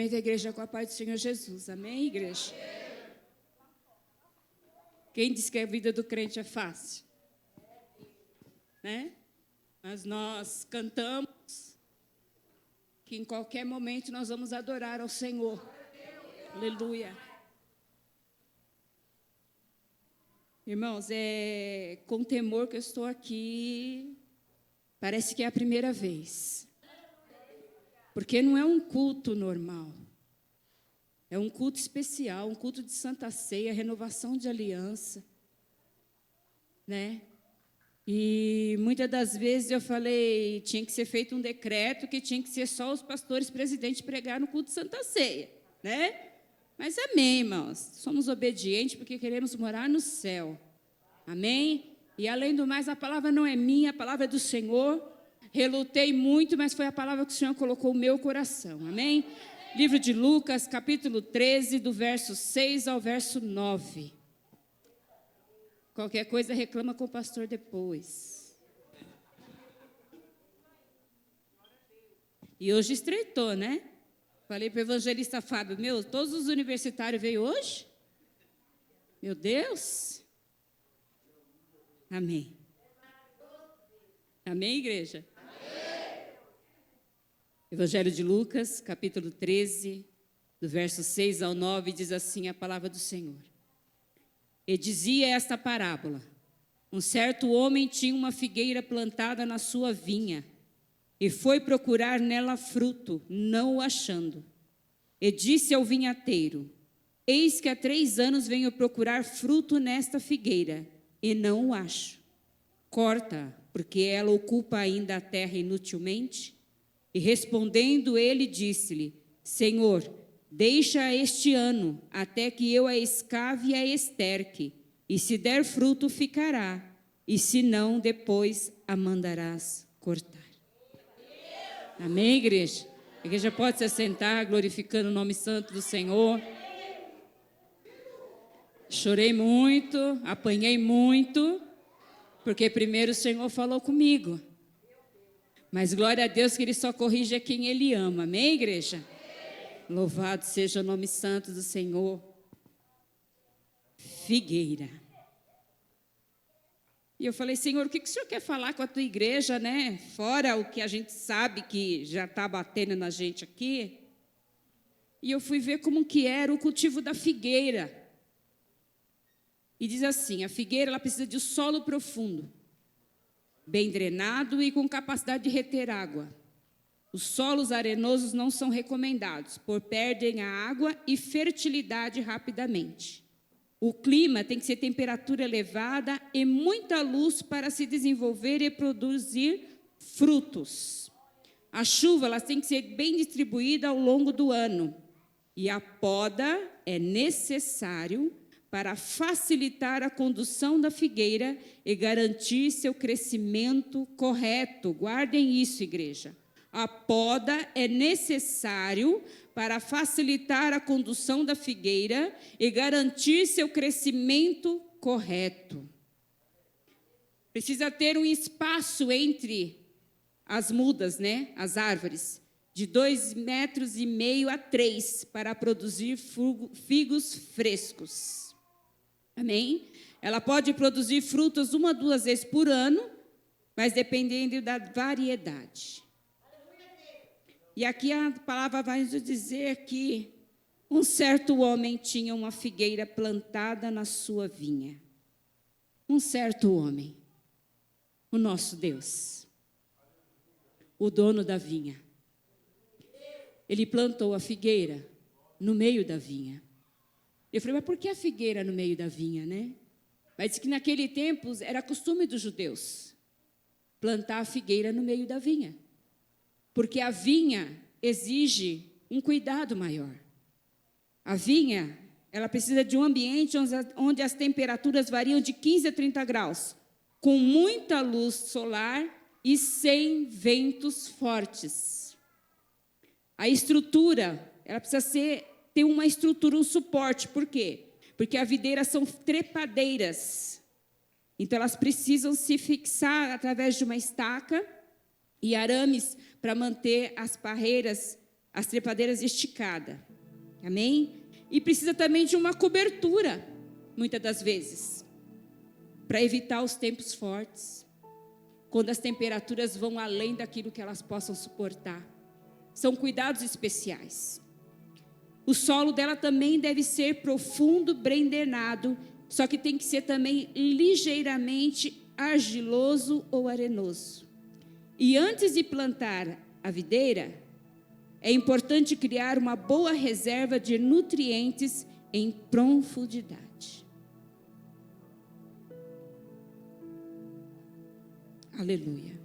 Cumprimento a igreja com a paz do Senhor Jesus. Amém, igreja? Quem diz que a vida do crente é fácil? Né? Mas nós cantamos que em qualquer momento nós vamos adorar ao Senhor. Aleluia. Irmãos, é com temor que eu estou aqui. Parece que é a primeira vez. Porque não é um culto normal. É um culto especial, um culto de Santa Ceia, renovação de aliança. Né? E muitas das vezes eu falei, tinha que ser feito um decreto que tinha que ser só os pastores presidentes pregar no culto de Santa Ceia. Né? Mas amém, irmãos. Somos obedientes porque queremos morar no céu. Amém? E além do mais, a palavra não é minha, a palavra é do Senhor. Relutei muito, mas foi a palavra que o Senhor colocou no meu coração. Amém? Livro de Lucas, capítulo 13, do verso 6 ao verso 9. Qualquer coisa reclama com o pastor depois. E hoje estreitou, né? Falei para o evangelista Fábio, todos os universitários veio hoje? Meu Deus! Amém. Amém, igreja? Evangelho de Lucas, capítulo 13, do verso 6 ao 9, diz assim a palavra do Senhor. E dizia esta parábola: um certo homem tinha uma figueira plantada na sua vinha, e foi procurar nela fruto, não o achando. E disse ao vinhateiro: eis que há 3 anos venho procurar fruto nesta figueira, e não o acho. Corta, porque ela ocupa ainda a terra inutilmente. E respondendo ele, disse-lhe: Senhor, deixa este ano, até que eu a escave e a esterque, e se der fruto, ficará, e se não, depois a mandarás cortar. Amém, igreja? A igreja pode se assentar, glorificando o nome santo do Senhor. Chorei muito, apanhei muito, porque primeiro o Senhor falou comigo. Mas glória a Deus que Ele só corrige a quem Ele ama. Amém, igreja? Louvado seja o nome santo do Senhor. Figueira. E eu falei, Senhor, o que o Senhor quer falar com a tua igreja, né? Fora o que a gente sabe que já está batendo na gente aqui. E eu fui ver como que era o cultivo da figueira. E diz assim, a figueira ela precisa de solo profundo, bem drenado e com capacidade de reter água. Os solos arenosos não são recomendados, por perdem a água e fertilidade rapidamente. O clima tem que ser temperatura elevada e muita luz para se desenvolver e produzir frutos. A chuva ela tem que ser bem distribuída ao longo do ano. E a poda é necessário para facilitar a condução da figueira e garantir seu crescimento correto. Guardem isso, igreja. A poda é necessário para facilitar a condução da figueira e garantir seu crescimento correto. Precisa ter um espaço entre as mudas, né, as árvores, de 2,5 metros a 3, para produzir figos frescos. Amém? Ela pode produzir frutos 1 a 2 vezes por ano, mas dependendo da variedade. E aqui a palavra vai nos dizer que um certo homem tinha uma figueira plantada na sua vinha. Um certo homem, o nosso Deus, o dono da vinha. Ele plantou a figueira no meio da vinha. Eu falei, mas por que a figueira no meio da vinha, né? Mas disse que naquele tempo era costume dos judeus plantar a figueira no meio da vinha. Porque a vinha exige um cuidado maior. A vinha, ela precisa de um ambiente onde as temperaturas variam de 15 a 30 graus, com muita luz solar e sem ventos fortes. A estrutura, ela precisa ter uma estrutura, um suporte. Por quê? Porque as videiras são trepadeiras. Então, elas precisam se fixar através de uma estaca e arames para manter as parreiras as trepadeiras esticadas. Amém? E precisa também de uma cobertura, muitas das vezes, para evitar os tempos fortes, quando as temperaturas vão além daquilo que elas possam suportar. São cuidados especiais. O solo dela também deve ser profundo, bem drenado, só que tem que ser também ligeiramente argiloso ou arenoso. E antes de plantar a videira, é importante criar uma boa reserva de nutrientes em profundidade. Aleluia.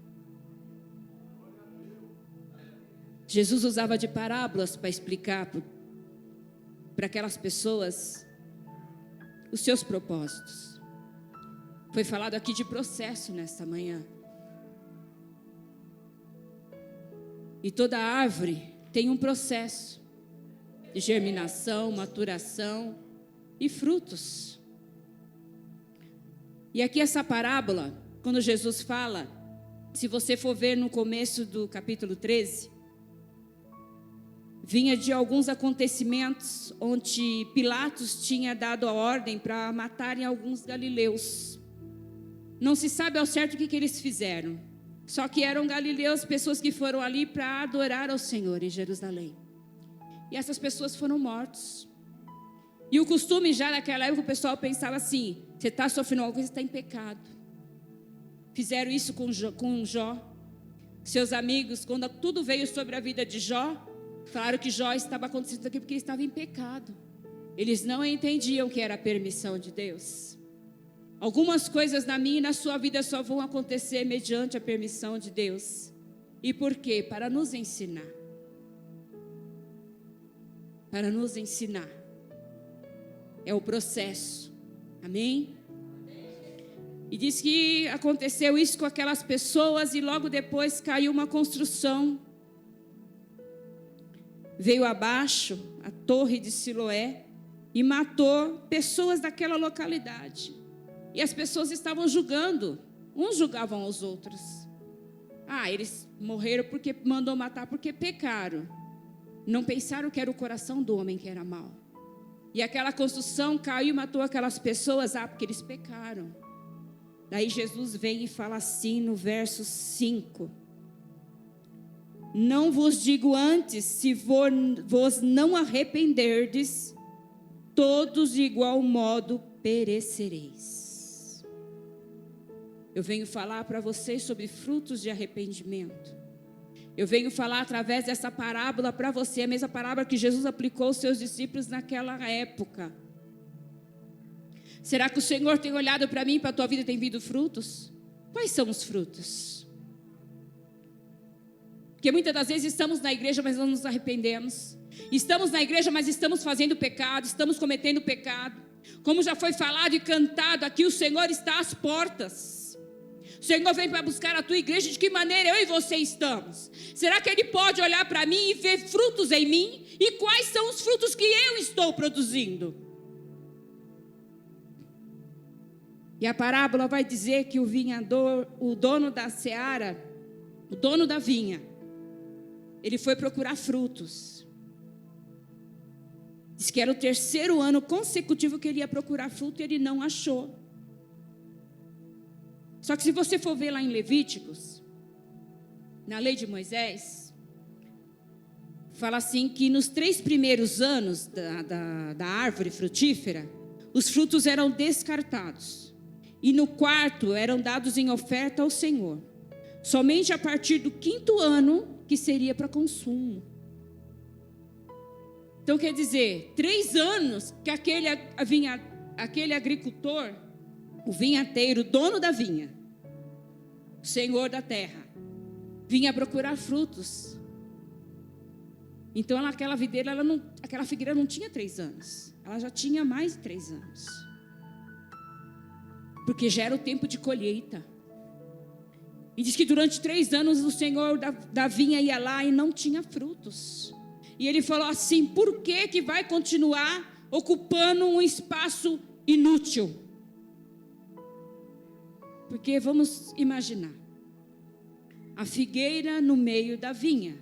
Jesus usava de parábolas para explicar para aquelas pessoas os seus propósitos. Foi falado aqui de processo nesta manhã. E toda árvore tem um processo de germinação, maturação e frutos. E aqui essa parábola, quando Jesus fala, se você for ver no começo do capítulo 13, vinha de alguns acontecimentos onde Pilatos tinha dado a ordem para matarem alguns galileus. Não se sabe ao certo o que eles fizeram. Só que eram galileus, pessoas que foram ali para adorar ao Senhor em Jerusalém. E essas pessoas foram mortas. E o costume já naquela época, o pessoal pensava assim: você está sofrendo alguma coisa, você está em pecado. Fizeram isso com Jó. Seus amigos, quando tudo veio sobre a vida de Jó, falaram que Jó estava acontecendo aqui porque ele estava em pecado. Eles não entendiam que era a permissão de Deus. Algumas coisas na minha e na sua vida só vão acontecer mediante a permissão de Deus. E por quê? Para nos ensinar. Para nos ensinar. É o processo. Amém? E diz que aconteceu isso com aquelas pessoas e logo depois caiu uma construção. Veio abaixo a torre de Siloé e matou pessoas daquela localidade. E as pessoas estavam julgando, uns julgavam aos outros. Eles morreram porque mandou matar porque pecaram. Não pensaram que era o coração do homem que era mau. E aquela construção caiu e matou aquelas pessoas, porque eles pecaram. Daí Jesus vem e fala assim no verso 5. Não vos digo antes, se vos não arrependerdes, todos de igual modo perecereis. Eu venho falar para vocês sobre frutos de arrependimento. Eu venho falar através dessa parábola para você, a mesma parábola que Jesus aplicou aos seus discípulos naquela época. Será que o Senhor tem olhado para mim, para a tua vida tem vindo frutos? Quais são os frutos? Porque muitas das vezes estamos na igreja, mas não nos arrependemos. Estamos na igreja, mas estamos fazendo pecado, estamos cometendo pecado. Como já foi falado e cantado aqui, o Senhor está às portas. O Senhor vem para buscar a tua igreja. De que maneira eu e você estamos? Será que Ele pode olhar para mim e ver frutos em mim? E quais são os frutos que eu estou produzindo? E a parábola vai dizer que o vinhador, o dono da seara, o dono da vinha, ele foi procurar frutos. Diz que era o 3º ano consecutivo que ele ia procurar fruto e ele não achou. Só que se você for ver lá em Levíticos, na lei de Moisés, fala assim que nos 3 primeiros anos da árvore frutífera, os frutos eram descartados. E no 4º eram dados em oferta ao Senhor. Somente a partir do 5º ano que seria para consumo. Então quer dizer, 3 anos que aquele agricultor, o vinhateiro, dono da vinha, o senhor da terra, vinha procurar frutos. Então aquela figueira não tinha 3 anos, ela já tinha mais de 3 anos. Porque já era o tempo de colheita. E diz que durante 3 anos o senhor da vinha ia lá e não tinha frutos. E ele falou assim: por que vai continuar ocupando um espaço inútil? Porque vamos imaginar, a figueira no meio da vinha,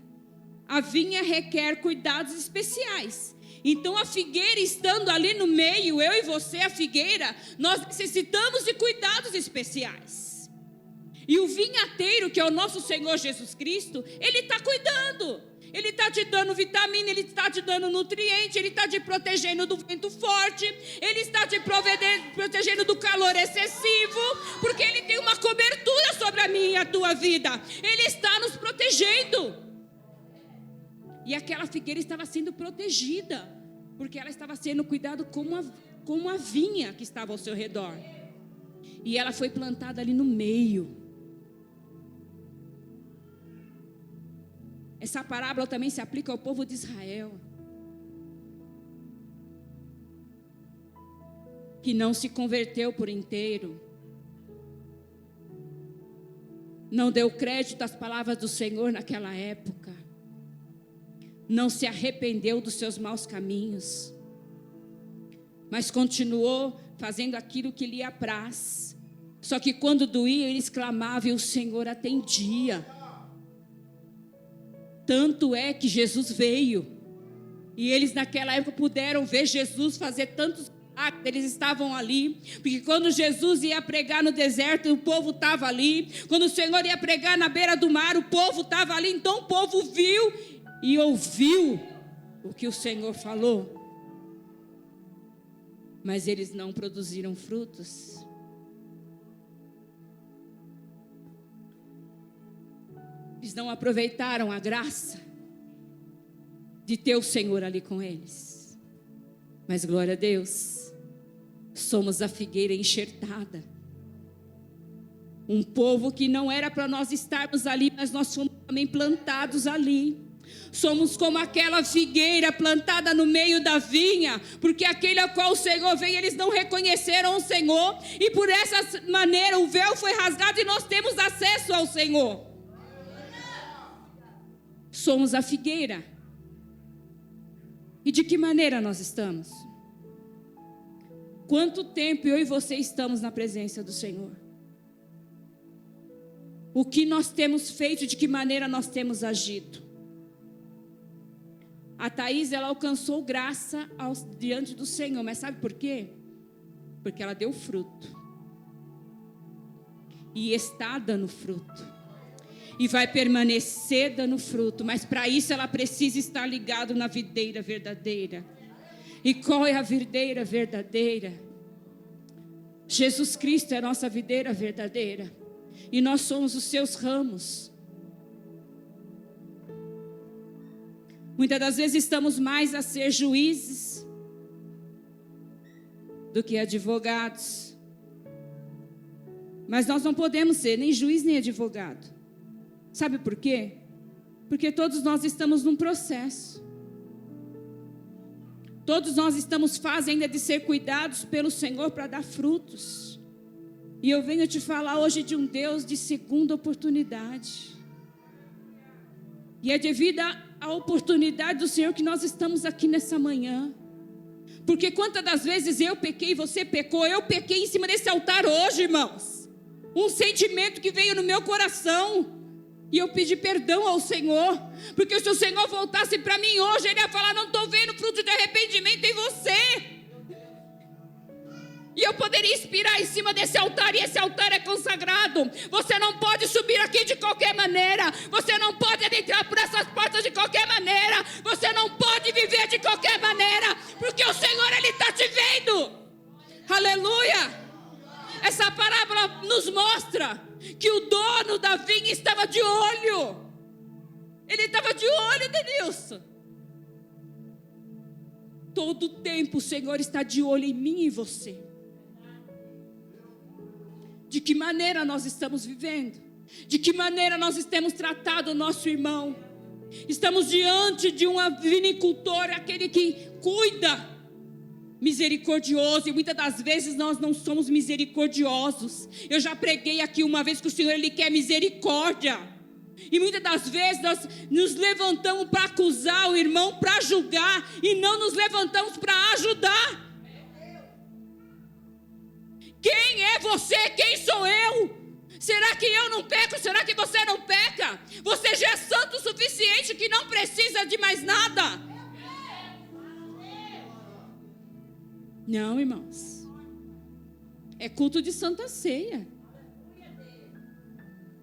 a vinha requer cuidados especiais. Então a figueira estando ali no meio, eu e você, a figueira, nós necessitamos de cuidados especiais. E o vinhateiro, que é o nosso Senhor Jesus Cristo, Ele está cuidando. Ele está te dando vitamina, Ele está te dando nutriente, Ele está te protegendo do vento forte, Ele está te protegendo do calor excessivo, porque Ele tem uma cobertura sobre a minha e a tua vida. Ele está nos protegendo. E aquela figueira estava sendo protegida, porque ela estava sendo cuidada como uma vinha que estava ao seu redor. E ela foi plantada ali no meio. Essa parábola também se aplica ao povo de Israel, que não se converteu por inteiro, não deu crédito às palavras do Senhor naquela época, não se arrependeu dos seus maus caminhos, mas continuou fazendo aquilo que lhe apraz. Só que quando doía, eles clamavam e o Senhor atendia. Tanto é que Jesus veio, e eles naquela época puderam ver Jesus fazer tantos milagres. Eles estavam ali, porque quando Jesus ia pregar no deserto, o povo estava ali. Quando o Senhor ia pregar na beira do mar, o povo estava ali. Então o povo viu e ouviu o que o Senhor falou, mas eles não produziram frutos. Eles não aproveitaram a graça de ter o Senhor ali com eles. Mas glória a Deus, somos a figueira enxertada. Um povo que não era para nós estarmos ali, mas nós fomos também plantados ali. Somos como aquela figueira plantada no meio da vinha, porque aquele ao qual o Senhor veio, eles não reconheceram o Senhor, e por essa maneira o véu foi rasgado e nós temos acesso ao Senhor. Somos a figueira. E de que maneira nós estamos? Quanto tempo eu e você estamos na presença do Senhor? O que nós temos feito, de que maneira nós temos agido? A Thaís, ela alcançou graça diante do Senhor, mas sabe por quê? Porque ela deu fruto. E está dando fruto. E vai permanecer dando fruto, mas para isso ela precisa estar ligada na videira verdadeira. E qual é a videira verdadeira? Jesus Cristo é a nossa videira verdadeira, e nós somos os seus ramos. Muitas das vezes estamos mais a ser juízes do que advogados, mas nós não podemos ser nem juiz nem advogado. Sabe por quê? Porque todos nós estamos num processo. Todos nós estamos fase ainda de ser cuidados pelo Senhor para dar frutos. E eu venho te falar hoje de um Deus de segunda oportunidade. E é devido à oportunidade do Senhor que nós estamos aqui nessa manhã. Porque quantas das vezes eu pequei, você pecou, eu pequei em cima desse altar hoje, irmãos. Um sentimento que veio no meu coração. E eu pedi perdão ao Senhor, porque se o Senhor voltasse para mim hoje, Ele ia falar: não estou vendo fruto de arrependimento em você. E eu poderia inspirar em cima desse altar, e esse altar é consagrado. Você não pode subir aqui de qualquer maneira, você não pode adentrar por essas portas de qualquer maneira, você não pode viver de qualquer maneira, porque o Senhor, Ele está te vendo. Aleluia. Essa parábola nos mostra que o dono da vinha estava de olho. Ele estava de olho, Denilson. Todo tempo o Senhor está de olho em mim e você. De que maneira nós estamos vivendo? De que maneira nós temos tratado o nosso irmão? Estamos diante de um vinicultor, aquele que cuida, misericordioso, e muitas das vezes nós não somos misericordiosos. Eu já preguei aqui uma vez que o Senhor, Ele quer misericórdia, e muitas das vezes nós nos levantamos para acusar o irmão, para julgar, e não nos levantamos para ajudar. Quem é você? Quem sou eu? Será que eu não peco? Será que você não peca? Você já é santo o suficiente que não precisa de mais nada. Não, irmãos. É culto de Santa Ceia.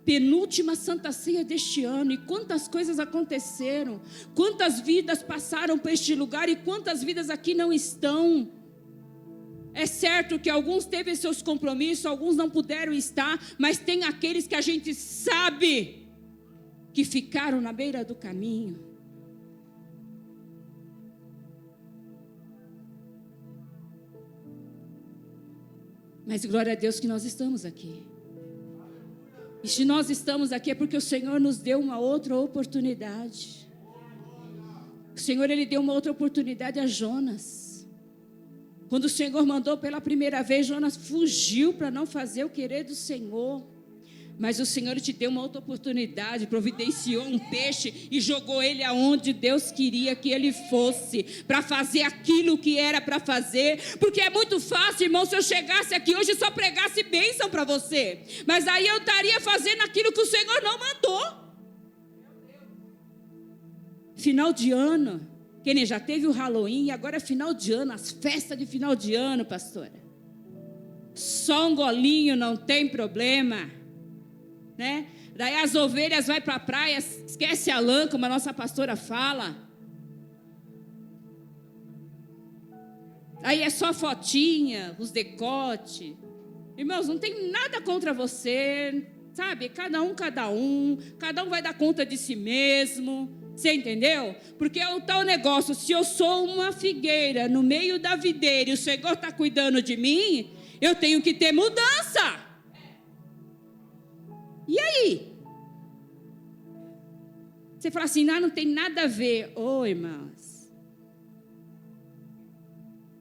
Penúltima Santa Ceia deste ano. E quantas coisas aconteceram. Quantas vidas passaram por este lugar e quantas vidas aqui não estão. É certo que alguns teve seus compromissos, alguns não puderam estar, mas tem aqueles que a gente sabe que ficaram na beira do caminho. Mas glória a Deus que nós estamos aqui. E se nós estamos aqui é porque o Senhor nos deu uma outra oportunidade. O Senhor, Ele deu uma outra oportunidade a Jonas. Quando o Senhor mandou pela primeira vez, Jonas fugiu para não fazer o querer do Senhor. Mas o Senhor te deu uma outra oportunidade, providenciou um peixe e jogou ele aonde Deus queria que ele fosse, para fazer aquilo que era para fazer. Porque é muito fácil, irmão, se eu chegasse aqui hoje e só pregasse bênção para você. Mas aí eu estaria fazendo aquilo que o Senhor não mandou. Final de ano, que nem já teve o Halloween, e agora é final de ano, as festas de final de ano, pastora. Só um golinho não tem problema, né? Daí as ovelhas vai para a praia, esquece a lã, como a nossa pastora fala. Aí é só fotinha, os decote. Irmãos, não tem nada contra você, sabe? Cada um vai dar conta de si mesmo. Você entendeu? Porque é o tal negócio, se eu sou uma figueira no meio da videira e o Senhor está cuidando de mim, eu tenho que ter mudança. E aí? Você fala assim, não tem nada a ver. Ô, irmãs,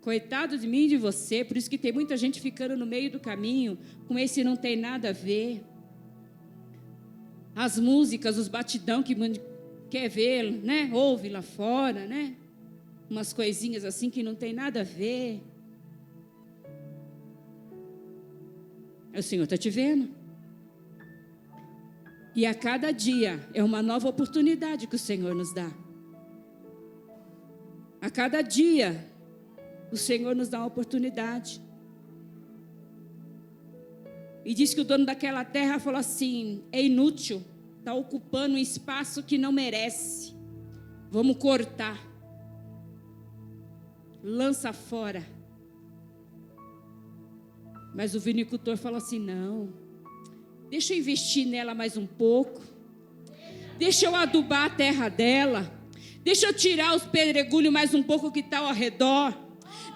coitado de mim e de você, por isso que tem muita gente ficando no meio do caminho com esse não tem nada a ver. As músicas, os batidão que quer ver, né? Ouve lá fora, né? Umas coisinhas assim que não tem nada a ver. O Senhor está te vendo. E a cada dia é uma nova oportunidade que o Senhor nos dá. A cada dia o Senhor nos dá uma oportunidade. E diz que o dono daquela terra falou assim, é inútil. Está ocupando um espaço que não merece. Vamos cortar. Lança fora. Mas o vinicultor falou assim, não. Deixa eu investir nela mais um pouco. Deixa eu adubar a terra dela. Deixa eu tirar os pedregulhos mais um pouco que está ao redor.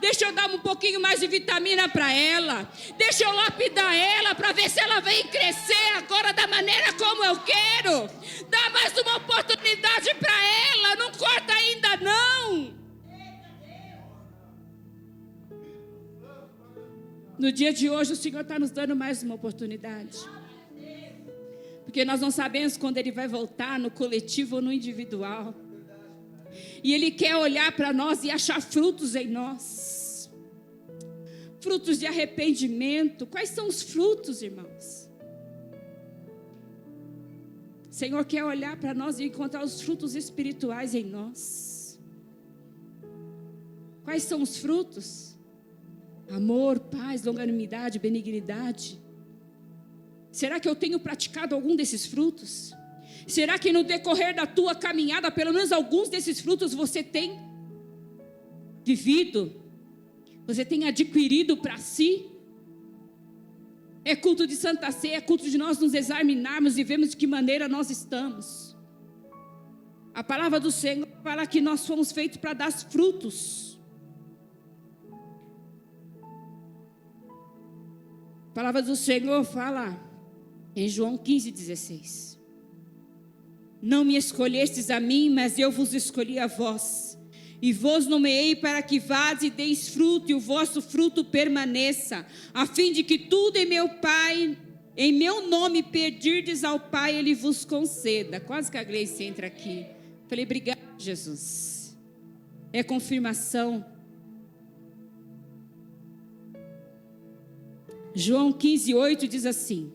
Deixa eu dar um pouquinho mais de vitamina para ela. Deixa eu lapidar ela para ver se ela vem crescer agora da maneira como eu quero. Dá mais uma oportunidade para ela. Não corta ainda não. No dia de hoje o Senhor está nos dando mais uma oportunidade. Porque nós não sabemos quando Ele vai voltar, no coletivo ou no individual. E Ele quer olhar para nós e achar frutos em nós. Frutos de arrependimento. Quais são os frutos, irmãos? O Senhor quer olhar para nós e encontrar os frutos espirituais em nós. Quais são os frutos? Amor, paz, longanimidade, benignidade. Será que eu tenho praticado algum desses frutos? Será que no decorrer da tua caminhada, pelo menos alguns desses frutos você tem vivido? Você tem adquirido para si? É culto de Santa Ceia, é culto de nós nos examinarmos e vermos de que maneira nós estamos. A palavra do Senhor fala que nós fomos feitos para dar frutos. A palavra do Senhor fala em João 15,16. Não me escolhestes a mim, mas eu vos escolhi a vós. E vos nomeei para que vades e deis fruto, e o vosso fruto permaneça, a fim de que tudo em meu nome pedirdes ao Pai, Ele vos conceda. Quase que a Gleice entra aqui. Falei, obrigado, Jesus. É confirmação. João 15:8 diz assim: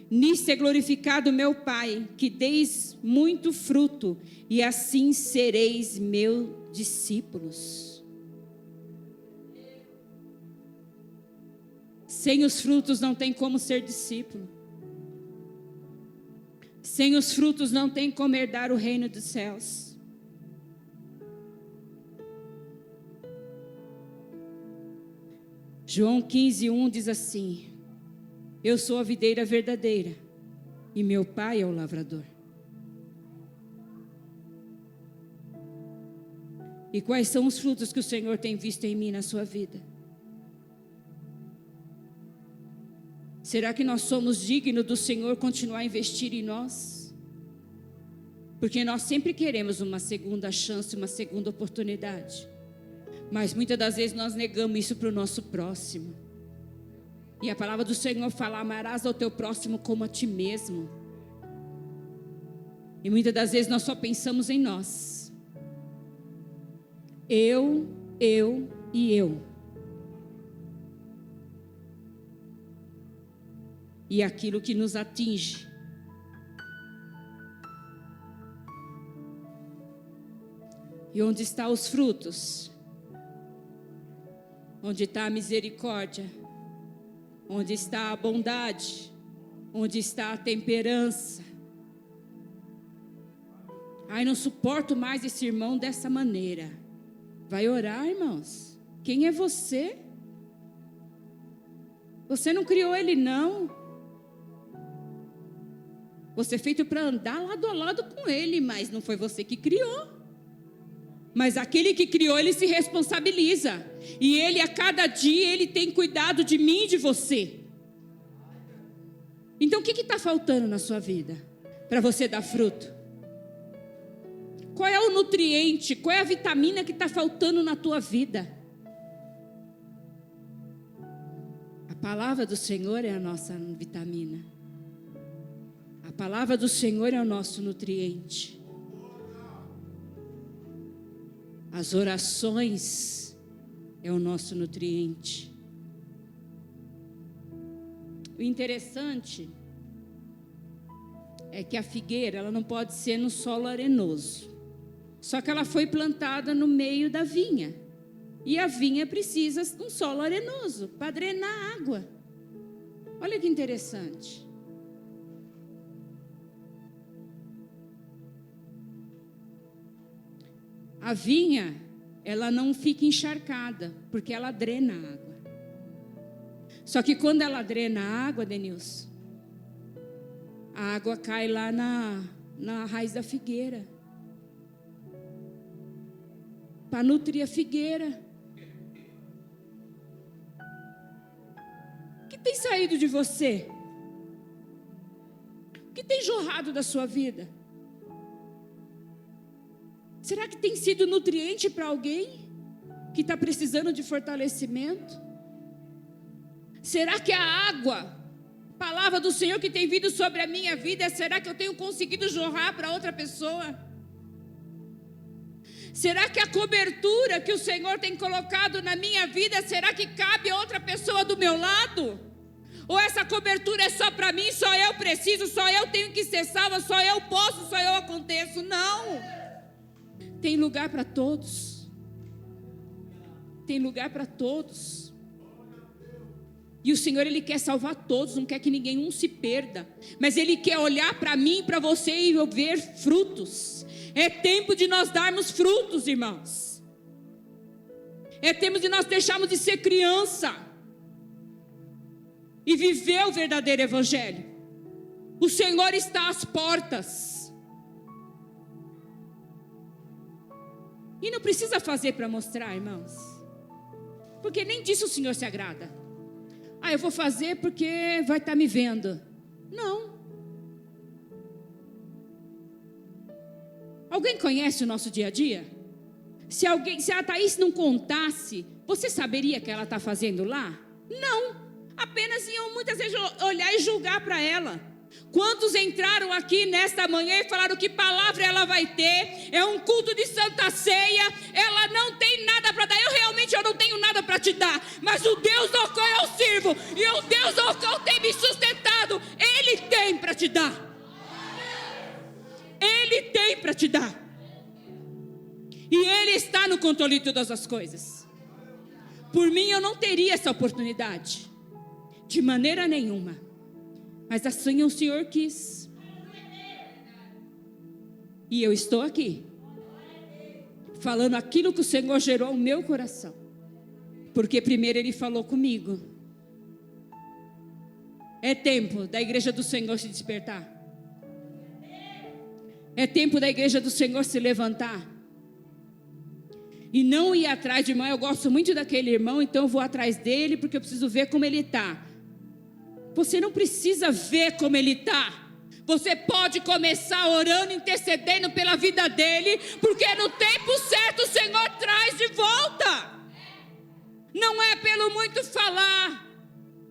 Nisso é glorificado meu Pai, que deis muito fruto, e assim sereis meus discípulos. Sem os frutos não tem como ser discípulo. Sem os frutos não tem como herdar o reino dos céus. João 15:1 diz assim: eu sou a videira verdadeira, e meu Pai é o lavrador. E quais são os frutos que o Senhor tem visto em mim, na sua vida? Será que nós somos dignos do Senhor continuar a investir em nós? Porque nós sempre queremos uma segunda chance, uma segunda oportunidade. Mas muitas das vezes nós negamos isso para o nosso próximo. E a palavra do Senhor fala: amarás ao teu próximo como a ti mesmo. E muitas das vezes nós só pensamos em nós. Eu e eu. E aquilo que nos atinge. E onde estão os frutos? Onde está a misericórdia? Onde está a bondade? Onde está a temperança? Ai, não suporto mais esse irmão dessa maneira. Vai orar, irmãos. Quem é você? Você não criou ele, não. Você é feito para andar lado a lado com ele, mas não foi você que criou. Mas aquele que criou, ele se responsabiliza. E ele, a cada dia, ele tem cuidado de mim e de você. Então, o que está faltando na sua vida para você dar fruto? Qual é o nutriente, qual é a vitamina que está faltando na tua vida? A palavra do Senhor é a nossa vitamina. A palavra do Senhor é o nosso nutriente. As orações é o nosso nutriente. O interessante é que a figueira, ela não pode ser no solo arenoso. Só que ela foi plantada no meio da vinha. E a vinha precisa de um solo arenoso para drenar água. Olha que interessante. A vinha, ela não fica encharcada, porque ela drena a água. Só que quando ela drena a água, Denilson, a água cai lá na raiz da figueira, para nutrir a figueira. O que tem saído de você? O que tem jorrado da sua vida? Será que tem sido nutriente para alguém que está precisando de fortalecimento? Será que a água, palavra do Senhor que tem vindo sobre a minha vida, será que eu tenho conseguido jorrar para outra pessoa? Será que a cobertura que o Senhor tem colocado na minha vida, será que cabe a outra pessoa do meu lado? Ou essa cobertura é só para mim, só eu preciso, só eu tenho que ser salva, só eu posso, só eu aconteço? Não! Tem lugar para todos. Tem lugar para todos. E o Senhor, Ele quer salvar todos, não quer que ninguém se perda. Mas Ele quer olhar para mim, para você e ver frutos. É tempo de nós darmos frutos, irmãos. É tempo de nós deixarmos de ser criança e viver o verdadeiro evangelho. O Senhor está às portas. E não precisa fazer para mostrar, irmãos. Porque nem disso o Senhor se agrada. Ah, eu vou fazer porque vai estar me vendo. Não. Alguém conhece o nosso dia a dia? Se a Thaís não contasse, você saberia que ela está fazendo lá? Não. Apenas iam muitas vezes olhar e julgar para ela. Quantos entraram aqui nesta manhã e falaram que palavra ela vai ter? É um culto de Santa Ceia. Ela não tem nada para dar. Eu não tenho nada para te dar. Mas o Deus ao qual eu sirvo e o Deus ao qual tem me sustentado, Ele tem. te dar. Ele tem para te dar. E Ele está no controle de todas as coisas. Por mim eu não teria essa oportunidade, de maneira nenhuma. Mas assim o Senhor quis. E eu estou aqui, falando aquilo que o Senhor gerou no meu coração. Porque primeiro Ele falou comigo. É tempo da igreja do Senhor se despertar. É tempo da igreja do Senhor se levantar. E não ir atrás de irmão. Eu gosto muito daquele irmão, então eu vou atrás dele porque eu preciso ver como ele está. Você não precisa ver como ele está. Você pode começar orando, intercedendo pela vida dele, porque no tempo certo o Senhor traz de volta. Não é pelo muito falar,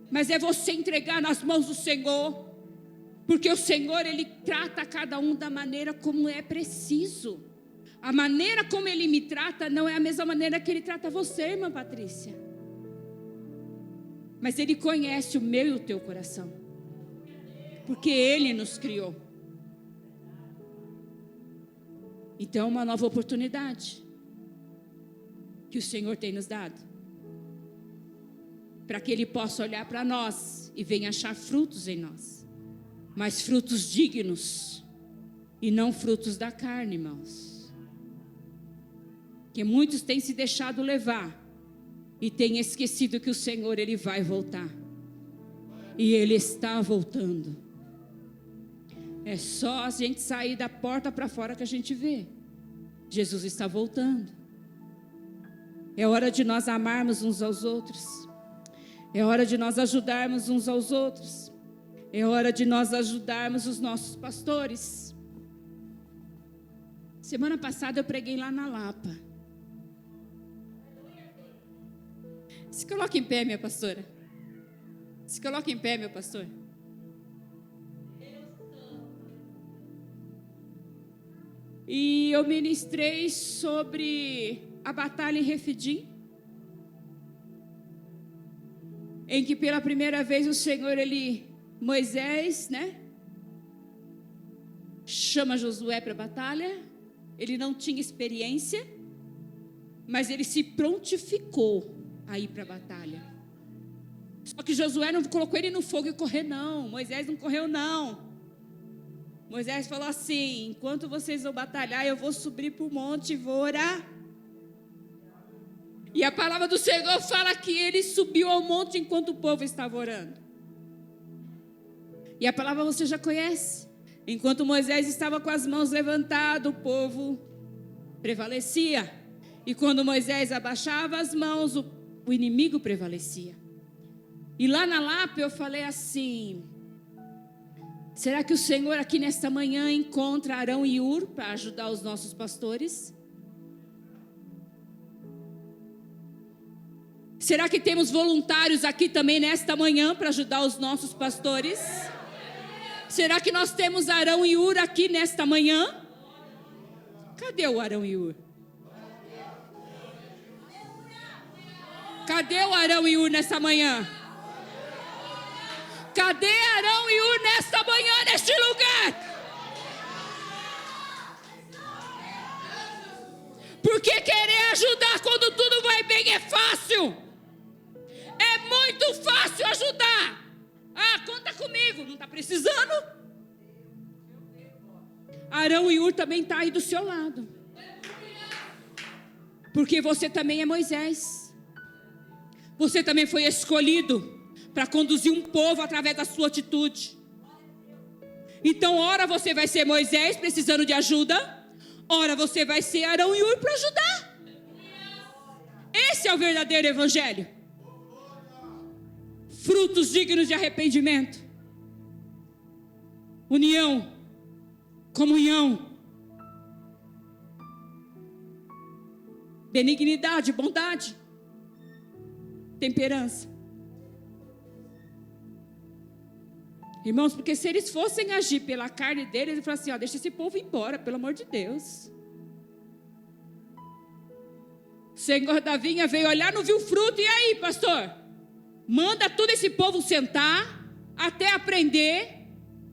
mas é você entregar nas mãos do Senhor. Porque o Senhor, Ele trata cada um da maneira como é preciso. A maneira como Ele me trata não é a mesma maneira que Ele trata você, irmã Patrícia. Mas Ele conhece o meu e o teu coração. Porque Ele nos criou. Então é uma nova oportunidade que o Senhor tem nos dado. Para que Ele possa olhar para nós e venha achar frutos em nós. Mas frutos dignos. E não frutos da carne, irmãos. Que muitos têm se deixado levar. E têm esquecido que o Senhor, Ele vai voltar. E Ele está voltando. É só a gente sair da porta para fora que a gente vê. Jesus está voltando. É hora de nós amarmos uns aos outros. É hora de nós ajudarmos uns aos outros. É hora de nós ajudarmos os nossos pastores. Semana passada eu preguei lá na Lapa. Se coloca em pé, minha pastora. Se coloca em pé, meu pastor. E eu ministrei sobre a batalha em Refidim, em que pela primeira vez o Senhor, Moisés, chama Josué para a batalha. Ele não tinha experiência, mas ele se prontificou a ir para a batalha. Só que Josué não colocou ele no fogo e correr, não. Moisés não correu, não. Moisés falou assim: enquanto vocês vão batalhar, eu vou subir para o monte e vou orar. E a palavra do Senhor fala que ele subiu ao monte enquanto o povo estava orando. E a palavra você já conhece. Enquanto Moisés estava com as mãos levantadas, o povo prevalecia. E quando Moisés abaixava as mãos, o inimigo prevalecia. E lá na Lapa eu falei assim: será que o Senhor aqui nesta manhã encontra Arão e Ur para ajudar os nossos pastores? Será que temos voluntários aqui também nesta manhã para ajudar os nossos pastores? Será que nós temos Arão e Ur aqui nesta manhã? Cadê o Arão e Ur? Cadê o Arão e Ur nesta manhã? Cadê Arão e Ur nesta manhã, neste lugar? Porque querer ajudar quando tudo vai bem é fácil. É muito fácil ajudar. Ah, conta comigo. Não está precisando? Arão e Ur também está aí do seu lado. Porque você também é Moisés. Você também foi escolhido para conduzir um povo através da sua atitude. Então, ora você vai ser Moisés precisando de ajuda, ora você vai ser Arão e Ur para ajudar. Esse é o verdadeiro evangelho. Frutos dignos de arrependimento, união, comunhão, benignidade, bondade, temperança. Irmãos, porque se eles fossem agir pela carne deles, eles falaram assim: deixa esse povo embora, pelo amor de Deus. O Senhor da vinha veio olhar, não viu fruto, e aí, pastor? Manda todo esse povo sentar, até aprender,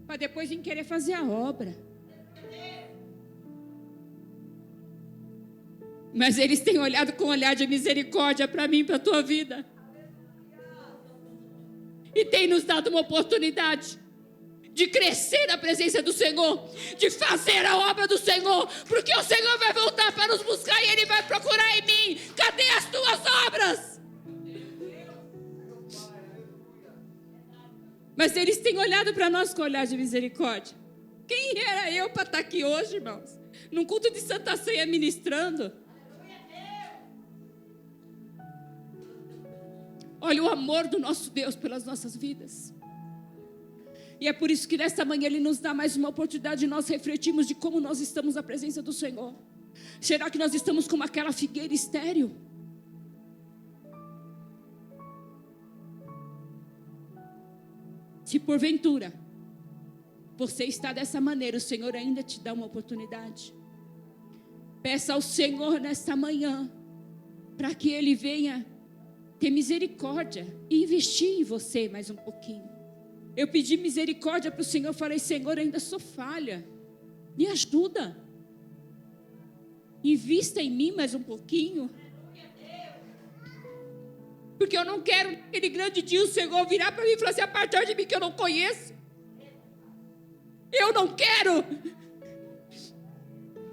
para depois vir querer fazer a obra. Mas eles têm olhado com um olhar de misericórdia para mim, para a tua vida. E tem nos dado uma oportunidade de crescer na presença do Senhor, de fazer a obra do Senhor, porque o Senhor vai voltar para nos buscar e Ele vai procurar em mim. Cadê as tuas obras? Mas eles têm olhado para nós com olhar de misericórdia. Quem era eu para estar aqui hoje, irmãos? Num culto de Santa Ceia ministrando? Olha o amor do nosso Deus pelas nossas vidas. E é por isso que nesta manhã Ele nos dá mais uma oportunidade de nós refletirmos de como nós estamos na presença do Senhor. Será que nós estamos como aquela figueira estéril? Se porventura você está dessa maneira, o Senhor ainda te dá uma oportunidade. Peça ao Senhor nesta manhã, para que Ele venha ter misericórdia e investir em você mais um pouquinho. Eu pedi misericórdia para o Senhor, falei: Senhor, ainda sou falha, me ajuda, invista em mim mais um pouquinho, porque eu não quero aquele grande dia o Senhor virar para mim e falar assim: apartar de mim que eu não conheço. Eu não quero.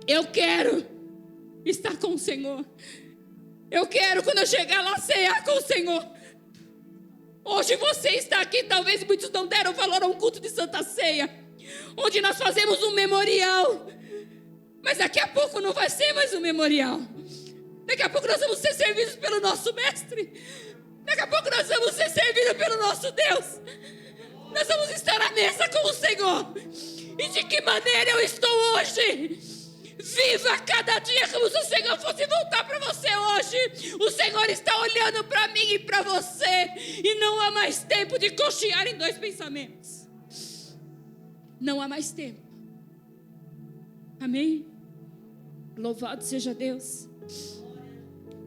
Eu quero estar com o Senhor. Eu quero, quando eu chegar lá, cear com o Senhor. Hoje você está aqui, talvez muitos não deram valor a um culto de Santa Ceia, onde nós fazemos um memorial. Mas daqui a pouco não vai ser mais um memorial. Daqui a pouco nós vamos ser servidos pelo nosso Mestre. Daqui a pouco nós vamos ser servidos pelo nosso Deus. Nós vamos estar à mesa com o Senhor. E de que maneira eu estou hoje? Viva cada dia como se o Senhor fosse voltar para você hoje. O Senhor está olhando para mim e para você. E não há mais tempo de cochear em dois pensamentos. Não há mais tempo. Amém? Louvado seja Deus.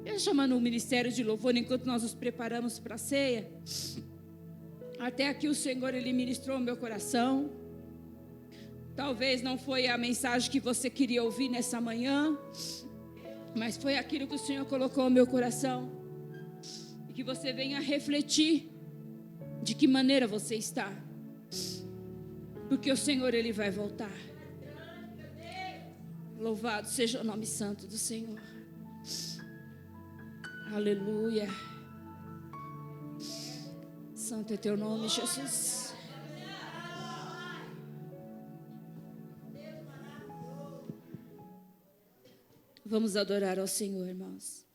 Eu chamando o ministério de louvor enquanto nós nos preparamos para a ceia. Até aqui o Senhor, Ele ministrou o meu coração. Talvez não foi a mensagem que você queria ouvir nessa manhã, mas foi aquilo que o Senhor colocou no meu coração. E que você venha refletir de que maneira você está. Porque o Senhor, Ele vai voltar. Louvado seja o nome santo do Senhor. Aleluia. Santo é teu nome, Jesus. Vamos adorar ao Senhor, irmãos.